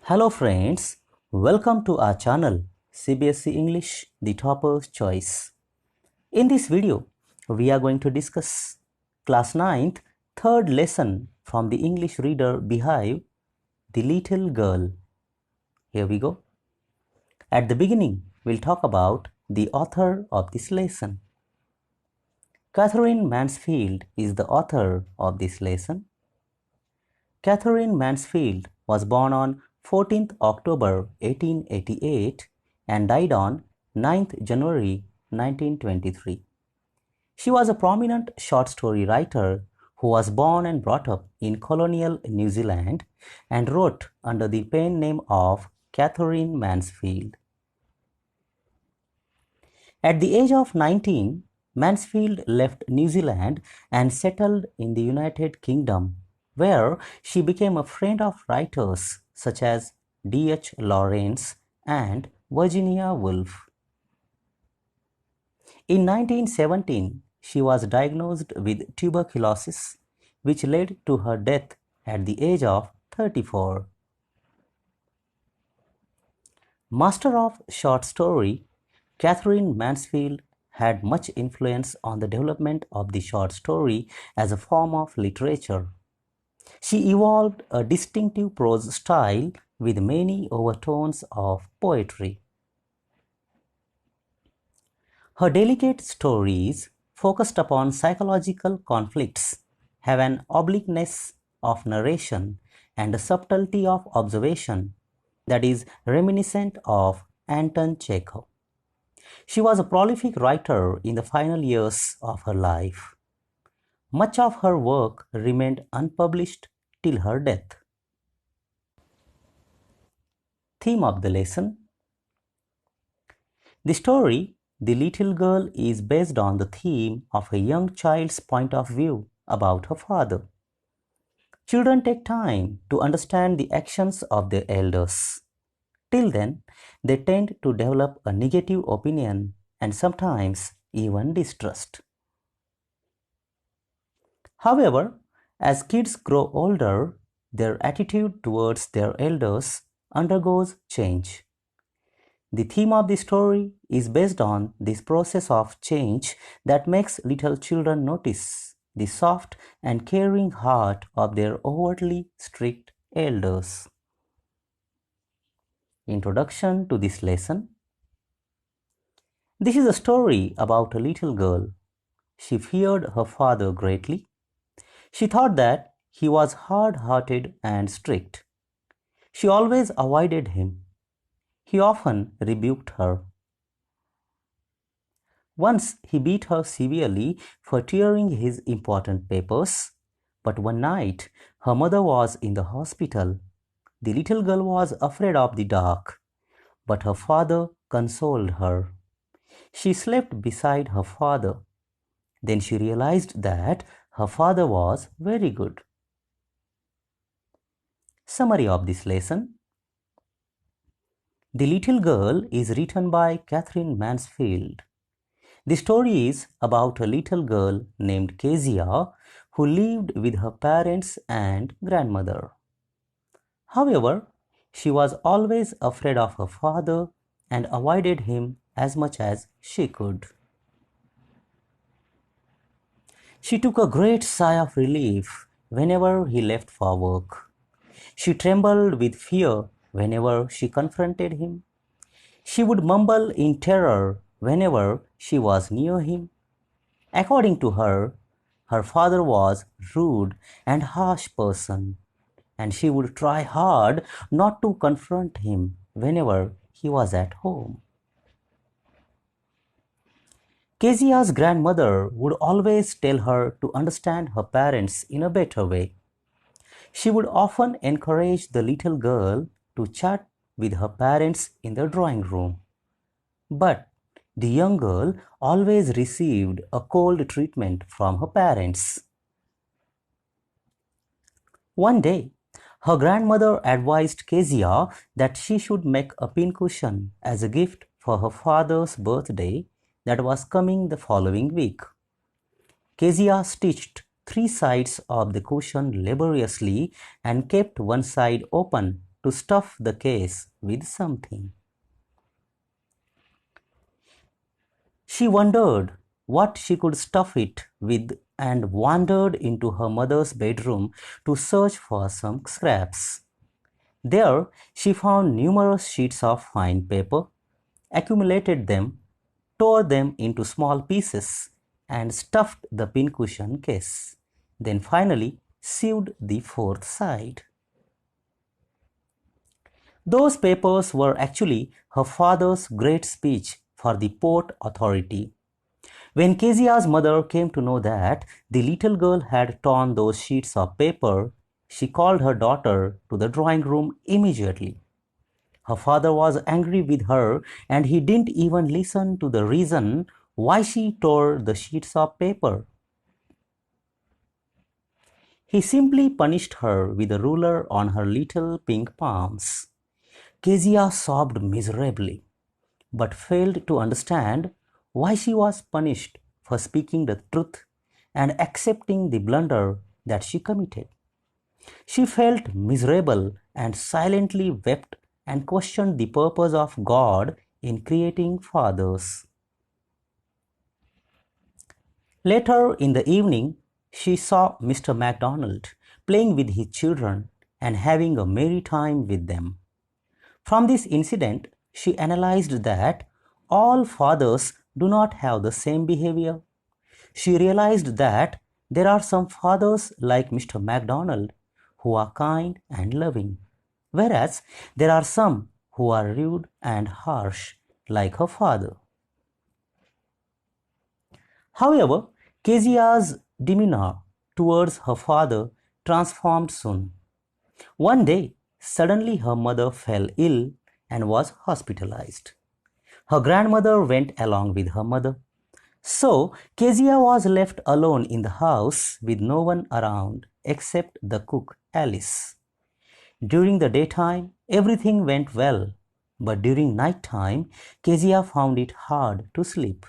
Hello friends, welcome to our channel Cbse English The Topper's Choice. In this video, we are going to discuss class 9th third lesson from the English reader Beehive The Little Girl. Here we go. At the beginning, we'll talk about the author of this lesson. Katherine Mansfield is the author of this lesson. Katherine Mansfield was born on 14th October 1888 and died on 9th January 1923. She was a prominent short story writer who was born and brought up in colonial New Zealand and wrote under the pen name of Katherine Mansfield. At the age of 19, Mansfield left New Zealand and settled in the United Kingdom, where she became a friend of writers such as D.H. Lawrence and Virginia Woolf. In 1917, she was diagnosed with tuberculosis, which led to her death at the age of 34. Master of short story, Katherine Mansfield had much influence on the development of the short story as a form of literature. She evolved a distinctive prose style with many overtones of poetry. Her delicate stories, focused upon psychological conflicts, have an obliqueness of narration and a subtlety of observation that is reminiscent of Anton Chekhov. She was a prolific writer in the final years of her life. Much of her work remained unpublished till her death. Theme of the lesson. The story, The Little Girl, is based on the theme of a young child's point of view about her father. Children take time to understand the actions of their elders. Till then, they tend to develop a negative opinion and sometimes even distrust. However, as kids grow older, their attitude towards their elders undergoes change. The theme of the story is based on this process of change that makes little children notice the soft and caring heart of their overtly strict elders. Introduction to this lesson. This is a story about a little girl. She feared her father greatly. She thought that he was hard-hearted and strict. She always avoided him. He often rebuked her. Once he beat her severely for tearing his important papers, but one night her mother was in the hospital. The little girl was afraid of the dark, but her father consoled her. She slept beside her father. Then she realized that her father was very good. Summary of this lesson. The Little Girl is written by Katherine Mansfield. The story is about a little girl named Kezia who lived with her parents and grandmother. However, she was always afraid of her father and avoided him as much as she could. She took a great sigh of relief whenever he left for work. She trembled with fear whenever she confronted him. She would mumble in terror whenever she was near him. According to her, her father was rude and harsh person, and she would try hard not to confront him whenever he was at home. Kezia's grandmother would always tell her to understand her parents in a better way. She would often encourage the little girl to chat with her parents in the drawing room. But the young girl always received a cold treatment from her parents. One day, her grandmother advised Kezia that she should make a pincushion as a gift for her father's birthday that was coming the following week. Kezia stitched 3 sides of the cushion laboriously and kept one side open to stuff the case with something. She wondered what she could stuff it with and wandered into her mother's bedroom to search for some scraps. There, she found numerous sheets of fine paper, accumulated them, tore them into small pieces, and stuffed the pincushion case. Then finally sewed the fourth side. Those papers were actually her father's great speech for the Port Authority. When Kezia's mother came to know that the little girl had torn those sheets of paper, she called her daughter to the drawing room immediately. Her father was angry with her and he didn't even listen to the reason why she tore the sheets of paper. He simply punished her with a ruler on her little pink palms. Kezia sobbed miserably, but failed to understand why she was punished for speaking the truth and accepting the blunder that she committed. She felt miserable and silently wept and questioned the purpose of God in creating fathers. Later in the evening, she saw Mr. MacDonald playing with his children and having a merry time with them. From this incident, she analyzed that all fathers do not have the same behavior. She realized that there are some fathers like Mr. MacDonald who are kind and loving, whereas there are some who are rude and harsh like her father. However, Kezia's demeanor towards her father transformed soon. One day, suddenly her mother fell ill and was hospitalized. Her grandmother went along with her mother. So, Kezia was left alone in the house with no one around except the cook, Alice. During the daytime, everything went well, but during night time, Kezia found it hard to sleep.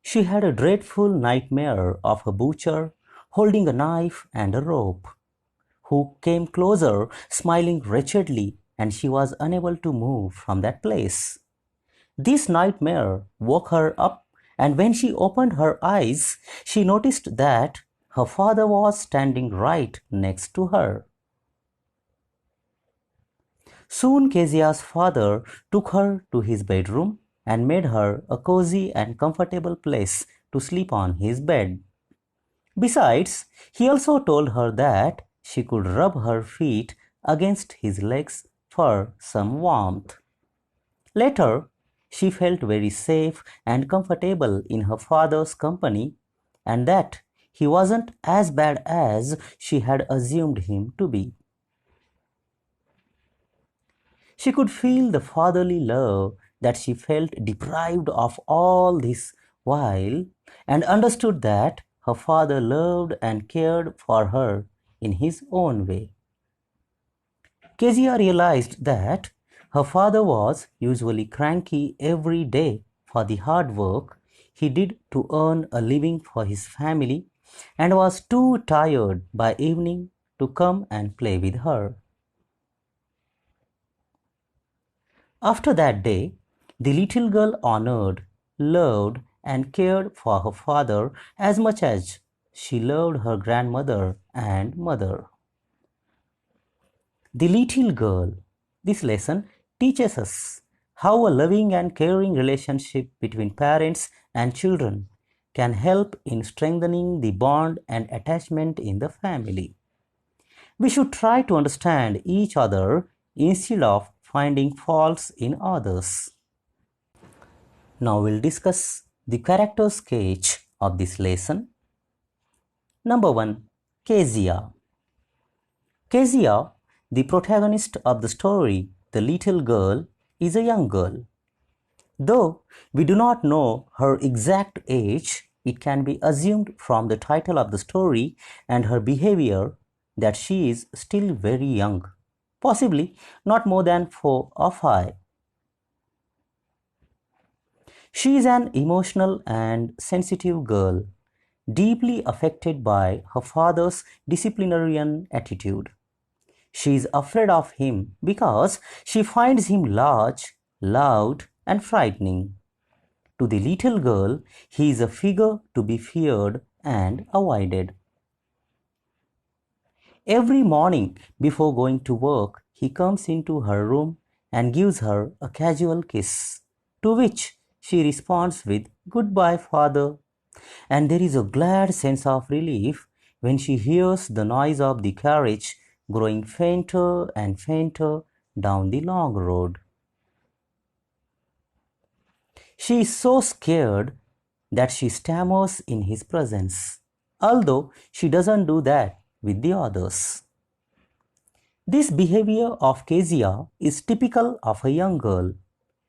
She had a dreadful nightmare of a butcher holding a knife and a rope, who came closer, smiling wretchedly, and she was unable to move from that place. This nightmare woke her up, and when she opened her eyes, she noticed that her father was standing right next to her. Soon Kezia's father took her to his bedroom and made her a cozy and comfortable place to sleep on his bed. Besides, he also told her that she could rub her feet against his legs for some warmth. Later, she felt very safe and comfortable in her father's company, and that he wasn't as bad as she had assumed him to be. She could feel the fatherly love that she felt deprived of all this while, and understood that her father loved and cared for her in his own way. Kezia realized that her father was usually cranky every day for the hard work he did to earn a living for his family and was too tired by evening to come and play with her. After that day, the little girl honored, loved, and cared for her father as much as she loved her grandmother and mother. The little girl. This lesson teaches us how a loving and caring relationship between parents and children can help in strengthening the bond and attachment in the family. We should try to understand each other instead of finding faults in others. Now we'll discuss the character sketch of this lesson. Number 1. Kezia. Kezia, the protagonist of the story, the little girl, is a young girl. Though we do not know her exact age, it can be assumed from the title of the story and her behavior that she is still very young, possibly not more than 4 or 5. She is an emotional and sensitive girl, deeply affected by her father's disciplinarian attitude. She is afraid of him because she finds him large, loud, and frightening. To the little girl, he is a figure to be feared and avoided. Every morning before going to work, he comes into her room and gives her a casual kiss, to which she responds with, "Goodbye, father." And there is a glad sense of relief when she hears the noise of the carriage growing fainter and fainter down the long road. She is so scared that she stammers in his presence, although she doesn't do that with the others. This behavior of Kezia is typical of a young girl.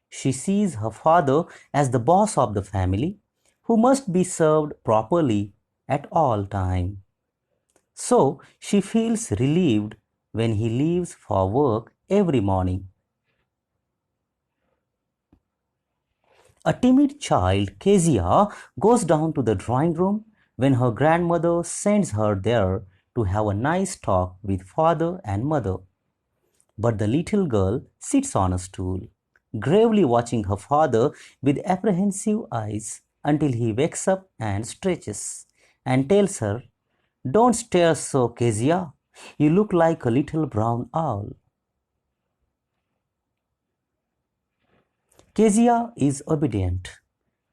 She sees her father as the boss of the family, who must be served properly at all times. So she feels relieved when he leaves for work every morning. A timid child, Kezia, goes down to the drawing room when her grandmother sends her there to have a nice talk with father and mother. But the little girl sits on a stool, gravely watching her father with apprehensive eyes until he wakes up and stretches and tells her, "Don't stare so, Kezia. You look like a little brown owl." Kezia is obedient.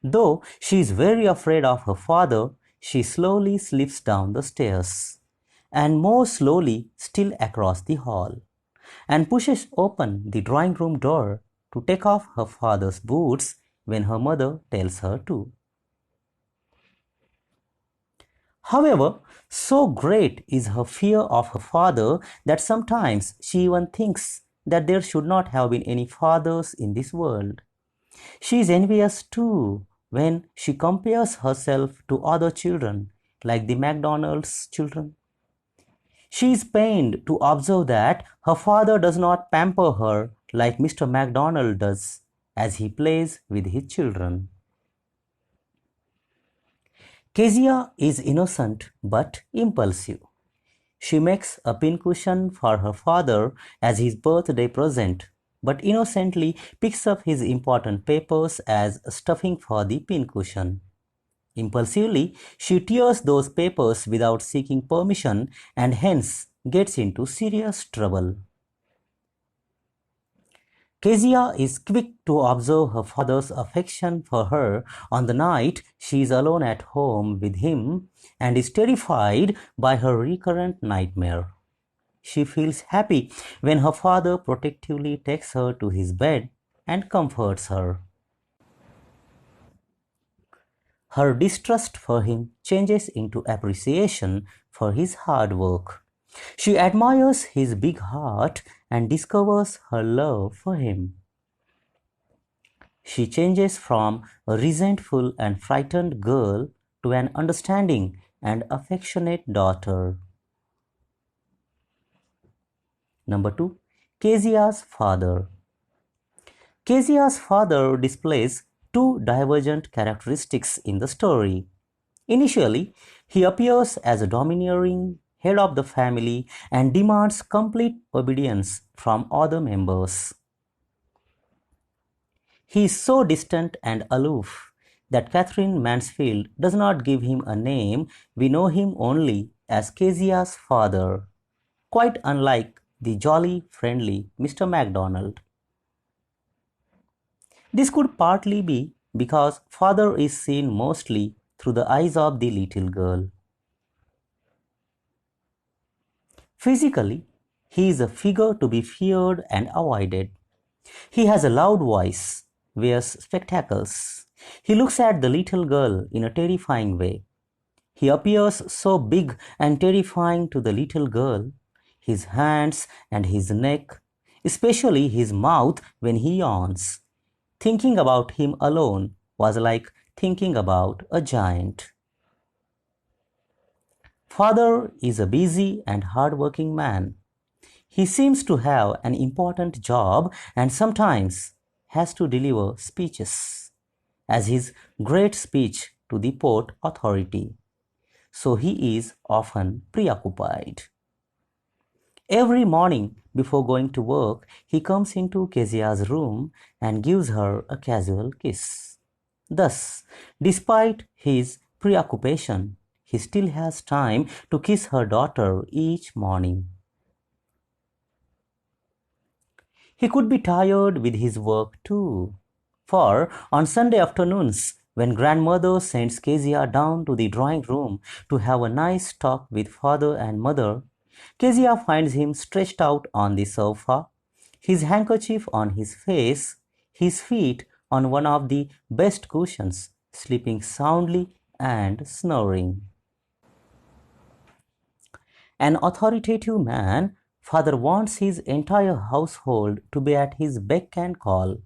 Though she is very afraid of her father, she slowly slips down the stairs, and more slowly still across the hall, and pushes open the drawing room door to take off her father's boots when her mother tells her to. However, so great is her fear of her father that sometimes she even thinks that there should not have been any fathers in this world. She is envious too when she compares herself to other children, like the McDonald's children. She is pained to observe that her father does not pamper her like Mr. McDonald does as he plays with his children. Kezia is innocent but impulsive. She makes a pincushion for her father as his birthday present, but innocently picks up his important papers as stuffing for the pincushion. Impulsively, she tears those papers without seeking permission and hence gets into serious trouble. Kezia is quick to observe her father's affection for her on the night she is alone at home with him and is terrified by her recurrent nightmare. She feels happy when her father protectively takes her to his bed and comforts her. Her distrust for him changes into appreciation for his hard work. She admires his big heart and discovers her love for him. She changes from a resentful and frightened girl to an understanding and affectionate daughter. Number 2. Kezia's father. Kezia's father displays two divergent characteristics in the story. Initially, he appears as a domineering head of the family and demands complete obedience from other members. He is so distant and aloof that Katherine Mansfield does not give him a name. We know him only as Kezia's father, quite unlike the jolly, friendly Mr. MacDonald. This could partly be because father is seen mostly through the eyes of the little girl. Physically, he is a figure to be feared and avoided. He has a loud voice, wears spectacles. He looks at the little girl in a terrifying way. He appears so big and terrifying to the little girl. His hands and his neck, especially his mouth when he yawns. Thinking about him alone was like thinking about a giant. Father is a busy and hard-working man. He seems to have an important job and sometimes has to deliver speeches, as his great speech to the Port Authority. So he is often preoccupied. Every morning before going to work, he comes into Kezia's room and gives her a casual kiss. Thus, despite his preoccupation, he still has time to kiss her daughter each morning. He could be tired with his work too, for on Sunday afternoons, when grandmother sends Kezia down to the drawing room to have a nice talk with father and mother, Kezia finds him stretched out on the sofa, his handkerchief on his face, his feet on one of the best cushions, sleeping soundly and snoring. An authoritative man, father wants his entire household to be at his beck and call.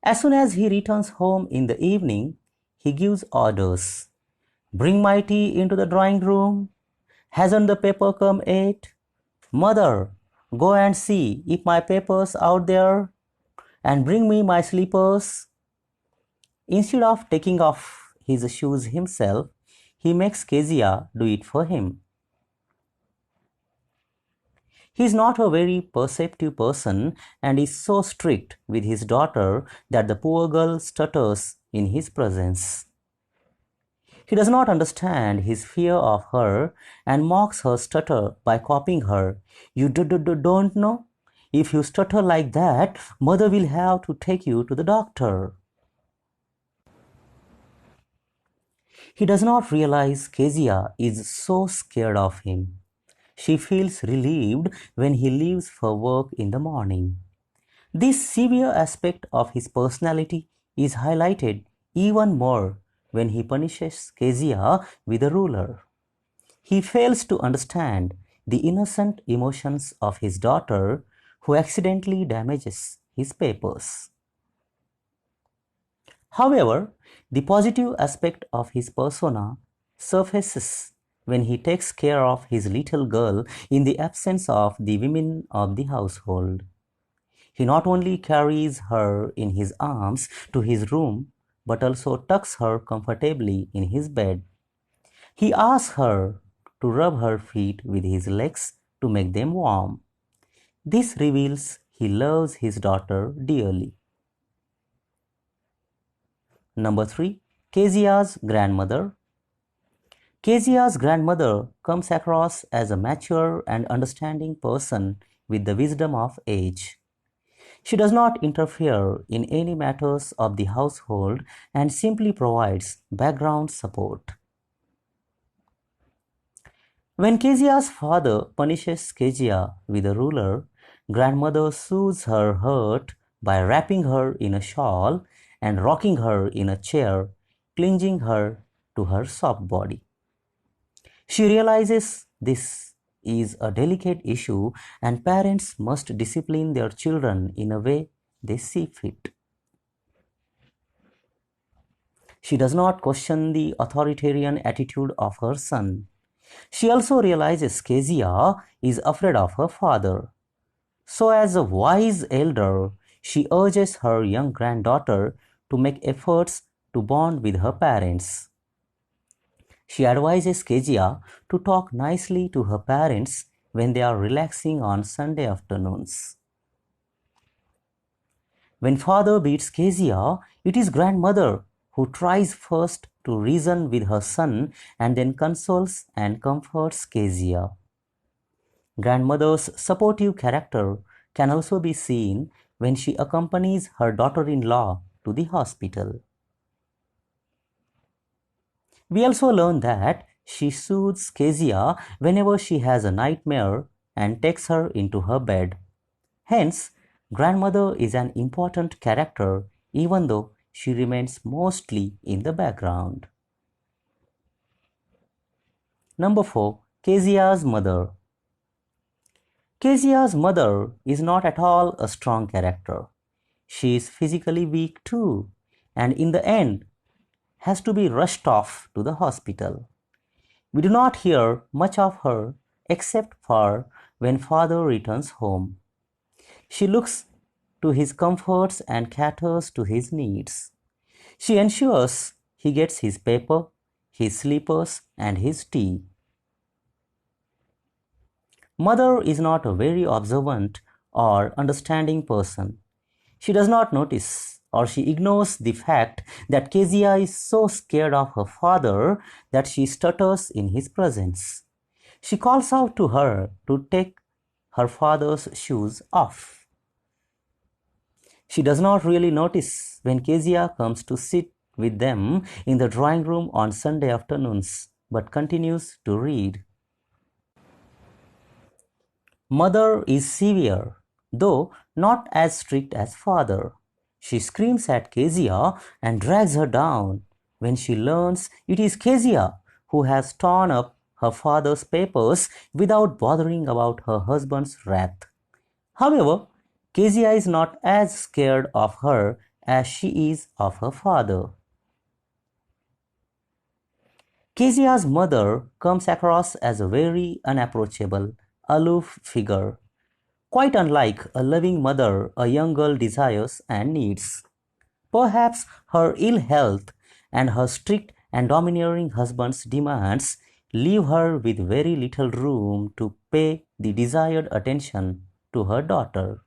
As soon as he returns home in the evening, he gives orders. Bring my tea into the drawing room. Hasn't the paper come yet? Mother, go and see if my paper's out there and bring me my slippers. Instead of taking off his shoes himself, he makes Kezia do it for him. He is not a very perceptive person and is so strict with his daughter that the poor girl stutters in his presence. He does not understand his fear of her and mocks her stutter by copying her. You don't know? If you stutter like that, mother will have to take you to the doctor. He does not realize Kezia is so scared of him. She feels relieved when he leaves for work in the morning. This severe aspect of his personality is highlighted even more when he punishes Kezia with a ruler. He fails to understand the innocent emotions of his daughter who accidentally damages his papers. However, the positive aspect of his persona surfaces when he takes care of his little girl in the absence of the women of the household. He not only carries her in his arms to his room, but also tucks her comfortably in his bed. He asks her to rub her feet with his legs to make them warm. This reveals he loves his daughter dearly. Number 3. Kezia's grandmother. Kezia's grandmother comes across as a mature and understanding person with the wisdom of age. She does not interfere in any matters of the household and simply provides background support. When Kezia's father punishes Kezia with a ruler, grandmother soothes her hurt by wrapping her in a shawl and rocking her in a chair, clinging her to her soft body. She realizes this is a delicate issue and parents must discipline their children in a way they see fit. She does not question the authoritarian attitude of her son. She also realizes Kezia is afraid of her father. So, as a wise elder, she urges her young granddaughter to make efforts to bond with her parents. She advises Kezia to talk nicely to her parents when they are relaxing on Sunday afternoons. When father beats Kezia, it is grandmother who tries first to reason with her son and then consoles and comforts Kezia. Grandmother's supportive character can also be seen when she accompanies her daughter-in-law to the hospital. We also learn that she soothes Kezia whenever she has a nightmare and takes her into her bed. Hence, grandmother is an important character even though she remains mostly in the background. Number 4. Kezia's mother. Kezia's mother is not at all a strong character. She is physically weak too, and in the end has to be rushed off to the hospital. We do not hear much of her except for when father returns home. She looks to his comforts and caters to his needs. She ensures he gets his paper, his slippers, and his tea. Mother is not a very observant or understanding person. She does not notice or she ignores the fact that Kezia is so scared of her father that she stutters in his presence. She calls out to her to take her father's shoes off. She does not really notice when Kezia comes to sit with them in the drawing room on Sunday afternoons, but continues to read. Mother is severe, though not as strict as father. She screams at Kezia and drags her down when she learns it is Kezia who has torn up her father's papers without bothering about her husband's wrath. However, Kezia is not as scared of her as she is of her father. Kezia's mother comes across as a very unapproachable, aloof figure, quite unlike a loving mother a young girl desires and needs. Perhaps her ill health and her strict and domineering husband's demands leave her with very little room to pay the desired attention to her daughter.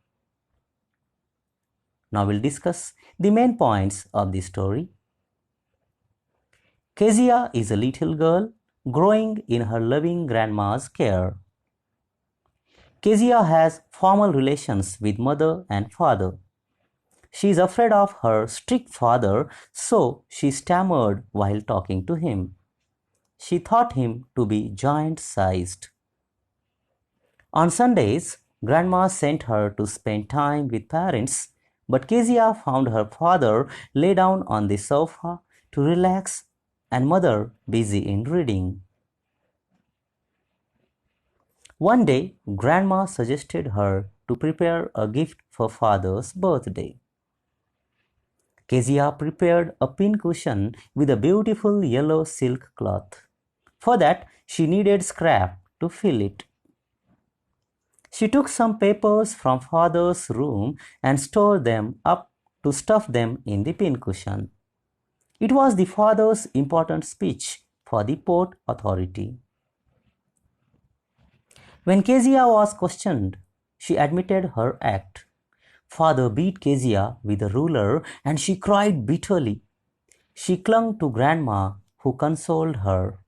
Now we'll discuss the main points of the story. Kezia is a little girl growing in her loving grandma's care. Kezia has formal relations with mother and father. She is afraid of her strict father, so she stammered while talking to him. She thought him to be giant-sized. On Sundays, Grandma sent her to spend time with parents, but Kezia found her father lay down on the sofa to relax and mother busy in reading. One day, Grandma suggested her to prepare a gift for father's birthday. Kezia prepared a pincushion with a beautiful yellow silk cloth. For that, she needed scrap to fill it. She took some papers from father's room and stored them up to stuff them in the pincushion. It was the father's important speech for the Port Authority. When Kezia was questioned, she admitted her act. Father beat Kezia with a ruler and she cried bitterly. She clung to Grandma, who consoled her.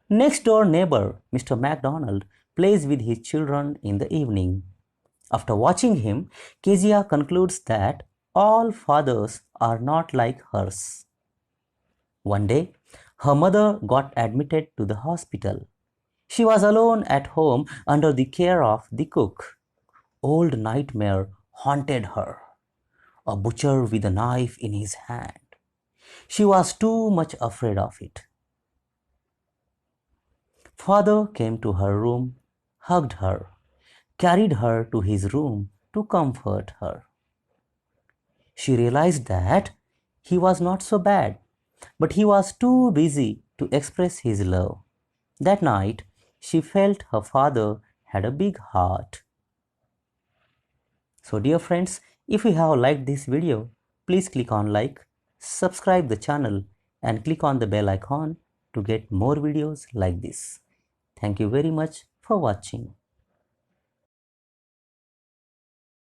Next door neighbor, Mr. MacDonald, plays with his children in the evening. After watching him, Kezia concludes that all fathers are not like hers. One day, her mother got admitted to the hospital. She was alone at home under the care of the cook. Old nightmare haunted her, a butcher with a knife in his hand. She was too much afraid of it. Father came to her room, hugged her, carried her to his room to comfort her. She realized that he was not so bad, but he was too busy to express his love. That night, she felt her father had a big heart. So dear friends, if you have liked this video, please click on like, subscribe the channel and click on the bell icon to get more videos like this. Thank you very much for watching.